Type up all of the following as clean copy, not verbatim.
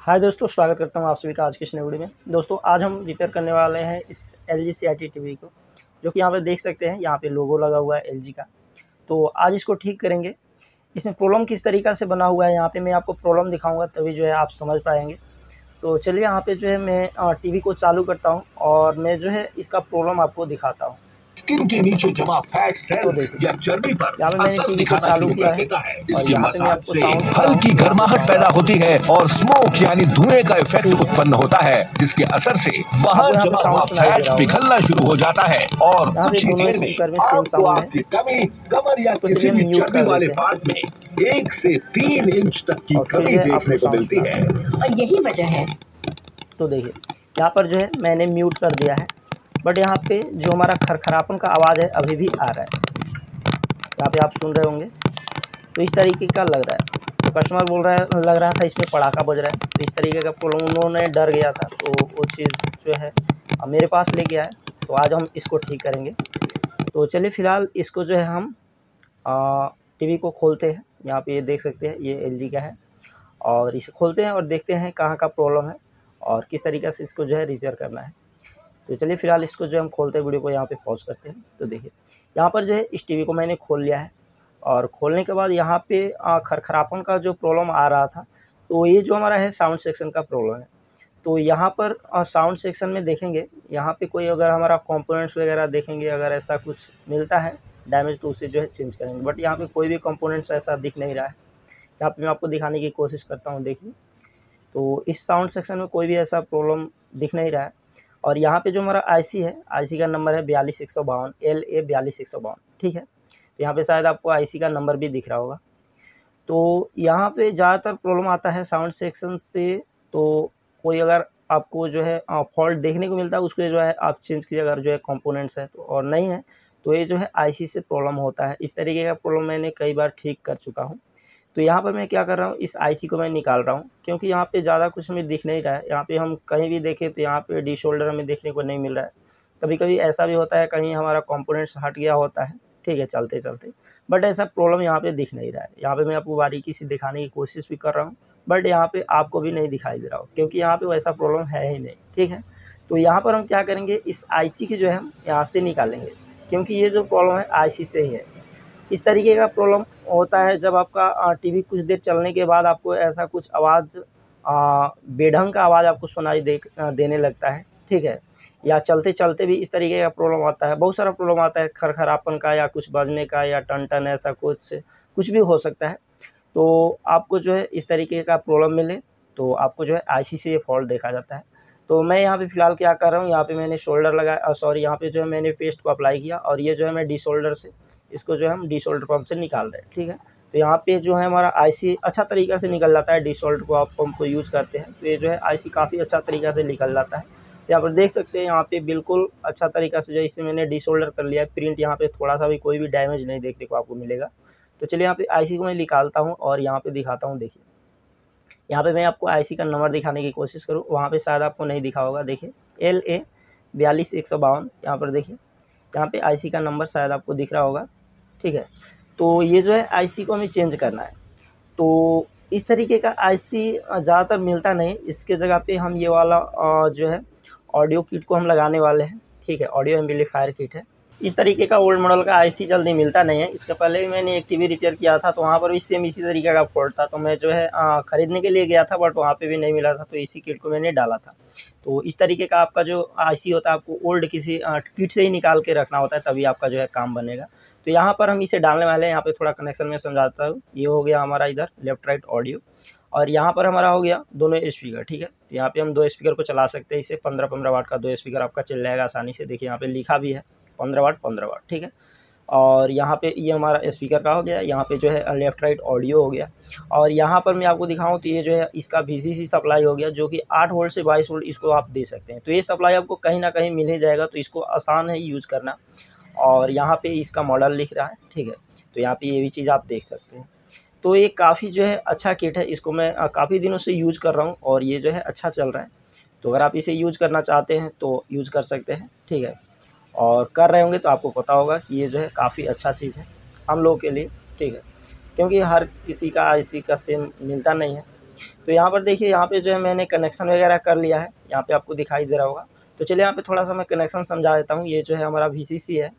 हाय दोस्तों, स्वागत करता हूँ आप सभी का आज की इस नई वीडियो में। दोस्तों आज हम रिपेयर करने वाले हैं इस LG CRT टीवी को, जो कि यहाँ पे देख सकते हैं, यहाँ पे लोगो लगा हुआ है LG का। तो आज इसको ठीक करेंगे। इसमें प्रॉब्लम किस तरीक़ा से बना हुआ है, यहाँ पे मैं आपको प्रॉब्लम दिखाऊंगा, तभी जो है आप समझ पाएंगे। तो चलिए यहाँ पे जो है मैं टीवी को चालू करता हूँ और मैं जो है इसका प्रॉब्लम आपको दिखाता हूँ। स्किन के नीचे जमा फैट तो सेल्स देखिए या चर्बी पर यहाँ पे मैंने असर टीवी को दिखाना चालू शुरू किया कर है देता है। और इसके यहाँ पे मैं मसाज आपको से साउंड सुना हूँ। हल्की यहाँ पे गर्माहट साउंड पैदा आपको होती है और स्मोक यानी धुएं का इफेक्ट उत्पन्न होता है, जिसके असर से वहां आपको यहाँ पे जमा साउंड हुआ सुनाई दे फैट रहा होगा। पिघलना शुरू हो जाता है और यहाँ पे कुछ ही दोनों देर में स्पीकर में सेम आपको साउंड है। आपकी कमी कमर या इसको किसी चलिए भी म्यूट चर्बी कर वाले देते हैं पार्ट में 1 से 3 इंच तक की और फिर कमी जो है आपको देखने को साउंड मिलती सुनाते है हैं। और यही वजह है। तो देखिए यहाँ पर जो है मैंने म्यूट कर दिया है, बट यहाँ पे जो हमारा खरखरापन का आवाज़ है अभी भी आ रहा है। यहाँ पे आप सुन रहे होंगे, तो इस तरीके का लग रहा है। तो कस्टमर बोल रहा है, लग रहा था इसमें पटाखा बज रहा है। तो इस तरीके का प्रॉब्लम, उन्होंने डर गया था, तो वो चीज़ जो है मेरे पास ले गया है। तो आज हम इसको ठीक करेंगे। तो चलिए फ़िलहाल इसको जो है हम टीवी को खोलते हैं। यहाँ पे ये देख सकते हैं, ये LG का है और इसे खोलते हैं और देखते हैं कहाँ का प्रॉब्लम है और किस तरीक़े से इसको जो है रिपेयर करना है। तो चलिए फ़िलहाल इसको जो हम खोलते हैं, वीडियो को यहाँ पे पॉज़ करते हैं। तो देखिए यहाँ पर जो है इस टीवी को मैंने खोल लिया है और खोलने के बाद यहाँ पे खरखरापन का जो प्रॉब्लम आ रहा था, तो ये जो हमारा है साउंड सेक्शन का प्रॉब्लम है। तो यहाँ पर साउंड सेक्शन में देखेंगे, यहाँ पे कोई अगर हमारा कंपोनेंट्स वगैरह देखेंगे, अगर ऐसा कुछ मिलता है डैमेज, तो उसे जो है चेंज करेंगे। बट यहाँ पे कोई भी कंपोनेंट्स ऐसा दिख नहीं रहा है। यहाँ पे मैं आपको दिखाने की कोशिश करता हूँ। देखिए, तो इस साउंड सेक्शन में कोई भी ऐसा प्रॉब्लम दिख नहीं रहा है। और यहाँ पे जो हमारा IC है, IC का नंबर है 42152 LA 42152, ठीक है। तो यहाँ पे शायद आपको IC का नंबर भी दिख रहा होगा। तो यहाँ पे ज़्यादातर प्रॉब्लम आता है साउंड सेक्शन से। तो कोई अगर आपको जो है फॉल्ट देखने को मिलता है, उसको जो है आप चेंज कीजिए, अगर जो है कंपोनेंट्स है तो। और नहीं है तो ये जो है IC से प्रॉब्लम होता है। इस तरीके का प्रॉब्लम मैंने कई बार ठीक कर चुका हूँ। तो यहाँ पर मैं क्या कर रहा हूँ, इस IC को मैं निकाल रहा हूँ, क्योंकि यहाँ पे ज़्यादा कुछ हमें दिख नहीं रहा है। यहाँ पे हम कहीं भी देखें तो यहाँ पे डी-शोल्डर हमें देखने को नहीं मिल रहा है। कभी-कभी ऐसा भी होता है, कहीं हमारा कंपोनेंट्स हट गया होता है, ठीक है, चलते-चलते। बट ऐसा प्रॉब्लम यहाँ पे दिख नहीं रहा है। यहाँ पे मैं आपको बारीकी से दिखाने की कोशिश भी कर रहा हूँ, बट यहाँ पे आपको भी नहीं दिखाई दे रहा हो, क्योंकि यहाँ पे वैसा प्रॉब्लम है ही नहीं, ठीक है। तो यहाँ पर हम क्या करेंगे, इस IC की जो है हम यहाँ से निकालेंगे, क्योंकि ये जो प्रॉब्लम है IC से ही है। इस तरीके का प्रॉब्लम होता है जब आपका टीवी कुछ देर चलने के बाद आपको ऐसा कुछ आवाज़, बेढंग का आवाज़ आपको सुनाई देने लगता है, ठीक है। या चलते-चलते भी इस तरीके का प्रॉब्लम आता है। बहुत सारा प्रॉब्लम आता है, खरखरापन का या कुछ बजने का या टन-टन, ऐसा कुछ भी हो सकता है। तो आपको जो है इस तरीके का प्रॉब्लम मिले तो आपको जो है IC से ये फॉल्ट देखा जाता है। तो मैं यहाँ पे फ़िलहाल क्या कर रहा हूँ, यहाँ पे मैंने शोल्डर लगाया, सॉरी, यहाँ पे जो है मैंने पेस्ट को अप्लाई किया और ये जो है मैं डी-शोल्डर से इसको जो है हम डी-शोल्डर पंप से निकाल रहे हैं, ठीक है। तो यहाँ पे जो है हमारा IC अच्छा तरीक़ा से निकल जाता है। डी-शोल्डर को आप पंप को यूज़ करते हैं तो ये जो है IC काफ़ी अच्छा तरीक़ा से निकल जाता है। यहाँ पर देख सकते हैं, यहाँ पे बिल्कुल अच्छा तरीक़ा से जो है इसे मैंने डी-शोल्डर कर लिया है। प्रिंट यहाँ पे थोड़ा-सा भी कोई भी डैमेज नहीं देखने को आपको मिलेगा। तो चलिए यहाँ पे IC को मैं निकालता हूँ और यहाँ पे दिखाता हूँ। देखिए यहाँ पे मैं आपको IC का नंबर दिखाने की कोशिश करूँ, वहाँ पे शायद आपको नहीं दिखा होगा। देखिए LA 42152, यहाँ पर देखिए, यहाँ पे IC का नंबर शायद आपको दिख रहा होगा, ठीक है। तो ये जो है IC को हमें चेंज करना है। तो इस तरीके का IC ज़्यादातर मिलता नहीं, इसके जगह पे हम ये वाला जो है ऑडियो किट को हम लगाने वाले हैं, ठीक है। ऑडियो एम्पलीफायर किट है। इस तरीके का ओल्ड मॉडल का IC जल्दी मिलता नहीं है। इसके पहले भी मैंने एक टीवी रिपेयर किया था, तो वहाँ पर भी सेम इसी तरीके का फॉल्ट था। तो मैं जो है ख़रीदने के लिए गया था, बट वहाँ पे भी नहीं मिला था, तो इसी किट को मैंने डाला था। तो इस तरीके का आपका जो IC होता है, आपको ओल्ड किसी किट से ही निकाल के रखना होता है, तभी आपका जो है काम बनेगा। तो यहाँ पर हम इसे डालने वाले हैं। यहाँ पे थोड़ा कनेक्शन में समझाता हूँ। ये हो गया हमारा इधर लेफ्ट राइट ऑडियो, और यहाँ पर हमारा हो गया दोनों स्पीकर, ठीक है। तो यहाँ पे हम 2 स्पीकर को चला सकते हैं। इसे 15-15 वाट का 2 स्पीकर आपका चल जाएगा आसानी से। देखिए यहाँ पे लिखा भी है 15 वाट, ठीक है। और यहाँ पे ये हमारा स्पीकर का हो गया। यहाँ पे जो है लेफ्ट राइट ऑडियो हो गया। और यहाँ पर मैं आपको दिखाऊँ तो ये जो है इसका VCC सप्लाई हो गया, जो कि 8 वोल्ट से 22 वोल्ट इसको आप दे सकते हैं। तो ये सप्लाई आपको कहीं ना कहीं मिल ही जाएगा, तो इसको आसान है यूज़ करना। और यहाँ पे इसका मॉडल लिख रहा है, ठीक है। तो यहाँ पे ये भी चीज़ आप देख सकते हैं। तो ये काफ़ी जो है अच्छा किट है। इसको मैं काफ़ी दिनों से यूज़ कर रहा हूँ और ये जो है अच्छा चल रहा है। तो अगर आप इसे यूज़ करना चाहते हैं तो यूज़ कर सकते हैं, ठीक है। और कर रहे होंगे तो आपको पता होगा कि ये जो है काफ़ी अच्छा चीज़ है हम लोगों के लिए, ठीक है, क्योंकि हर किसी का IC का सेम मिलता नहीं है। तो यहाँ पर देखिए, यहाँ पे जो है मैंने कनेक्शन वगैरह कर लिया है, यहाँ पे आपको दिखाई दे रहा होगा। तो चलिए यहाँ पे थोड़ा सा मैं कनेक्शन समझा देता हूँ। ये जो है हमारा VCC है,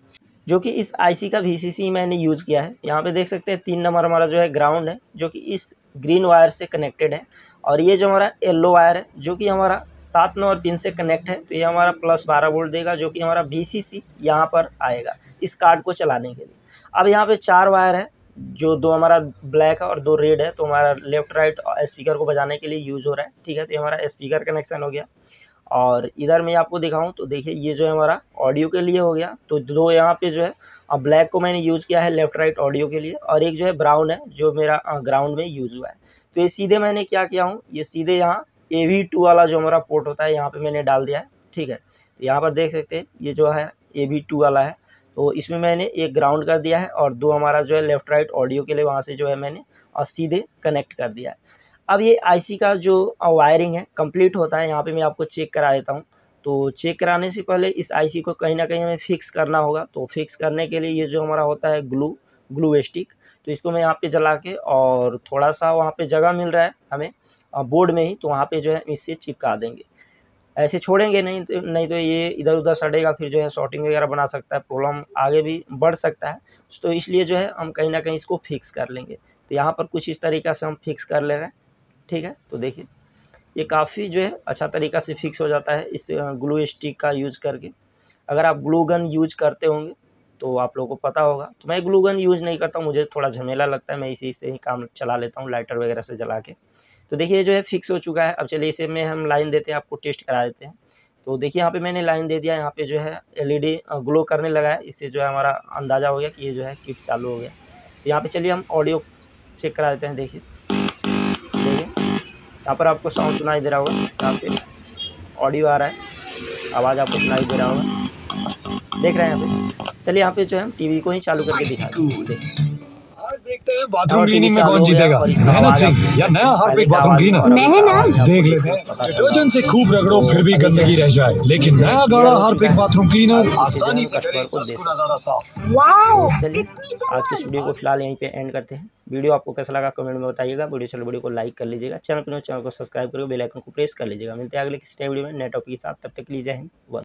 जो कि इस IC का VCC मैंने यूज़ किया है। यहाँ पे देख सकते हैं 3 नंबर हमारा जो है ग्राउंड है, जो कि इस ग्रीन वायर से कनेक्टेड है, और ये जो हमारा येलो वायर है जो कि हमारा 7 नंबर पिन से कनेक्ट है। तो ये हमारा प्लस 12 वोल्ट देगा, जो कि हमारा VCC यहाँ पर आएगा इस कार्ड को चलाने के लिए। अब यहाँ पे 4 वायर है, जो 2 हमारा ब्लैक है और 2 रेड है, तो हमारा लेफ्ट राइट स्पीकर को बजाने के लिए यूज़ हो रहा है, ठीक है। तो ये हमारा स्पीकर कनेक्शन हो गया। और इधर मैं आपको दिखाऊं तो देखिए, ये जो है हमारा ऑडियो के लिए हो गया। तो 2 यहाँ पे जो है ब्लैक को मैंने यूज़ किया है लेफ्ट राइट ऑडियो के लिए, और एक जो है ब्राउन है जो मेरा ग्राउंड में यूज़ हुआ है। तो ये सीधे मैंने क्या किया हूँ, ये सीधे यहाँ AV2 वाला जो हमारा पोर्ट होता है यहाँ पे मैंने डाल दिया है, ठीक है। तो यहाँ पर देख सकते हैं ये जो है AV2 वाला है, तो इसमें मैंने एक ग्राउंड कर दिया है, और 2 हमारा जो है लेफ्ट राइट ऑडियो के लिए वहाँ से जो है मैंने और सीधे कनेक्ट कर दिया है। अब ये IC का जो वायरिंग है कंप्लीट होता है, यहाँ पे मैं आपको चेक करा देता हूँ। तो चेक कराने से पहले इस IC को कहीं ना कहीं हमें फिक्स करना होगा। तो फिक्स करने के लिए ये जो हमारा होता है ग्लू स्टिक, तो इसको मैं यहाँ पे जला के, और थोड़ा सा वहाँ पे जगह मिल रहा है हमें बोर्ड में ही, तो वहाँ पे जो है इससे चिपका देंगे। ऐसे छोड़ेंगे नहीं तो ये इधर उधर सड़ेगा, फिर जो है शॉर्टिंग वगैरह बना सकता है, प्रॉब्लम आगे भी बढ़ सकता है। तो इसलिए जो है हम कहीं ना कहीं इसको फिक्स कर लेंगे। तो यहाँ पर कुछ इस तरीक़ा से हम फिक्स कर ले रहे हैं, ठीक है। तो देखिए ये काफ़ी जो है अच्छा तरीक़ा से फिक्स हो जाता है इस ग्लू स्टिक का यूज़ करके। अगर आप ग्लू गन यूज़ करते होंगे तो आप लोगों को पता होगा। तो मैं ग्लू गन यूज़ नहीं करता हूँ, मुझे थोड़ा झमेला लगता है, मैं इसी से ही काम चला लेता हूँ, लाइटर वगैरह से जला के। तो देखिए ये जो है फिक्स हो चुका है। अब चलिए इसे में हम लाइन देते हैं, आपको टेस्ट करा देते हैं। तो देखिए यहाँ पे मैंने लाइन दे दिया, यहाँ पे जो है LED ग्लो करने लगा है। इससे जो है हमारा अंदाज़ा हो गया कि ये जो है किट चालू हो गया। तो यहाँ पे चलिए हम ऑडियो चेक करा देते हैं। देखिए यहाँ पर आपको साउंड सुनाई दे रहा होगा, यहाँ पे ऑडियो आ रहा है, आवाज़ आपको सुनाई दे रहा होगा, देख रहे हैं यहाँ पे। चलिए यहाँ पे जो है टीवी को ही चालू करके दिखाते हैं। आज देखते हैं बाथरूम क्लीनिंग में कौन जीतेगा, मेहनत सिंह या नया हार्पिक बाथरूम क्लीनर। मेहनत देख लेते हैं। डिटर्जेंट से खूब रगड़ो फिर भी गंदगी रह जाए, लेकिन नया गाढ़ा हार्पिक बाथरूम क्लीनर आसानी से करे 10 गुना ज्यादा साफ। वाओ, चलिए आज के इस वीडियो को फिलहाल यहीं पे एंड करते हैं। वीडियो आपको कैसा लगा कमेंट में बताइएगा। वीडियो को लाइक कर लीजिएगा, चैनल को सब्सक्राइब करके बेल आइकन को प्रेस कर लीजिएगा। मिलते हैं अगले किसी वीडियो में नए टॉपिक के साथ, तब तक के लिए जय हिंद।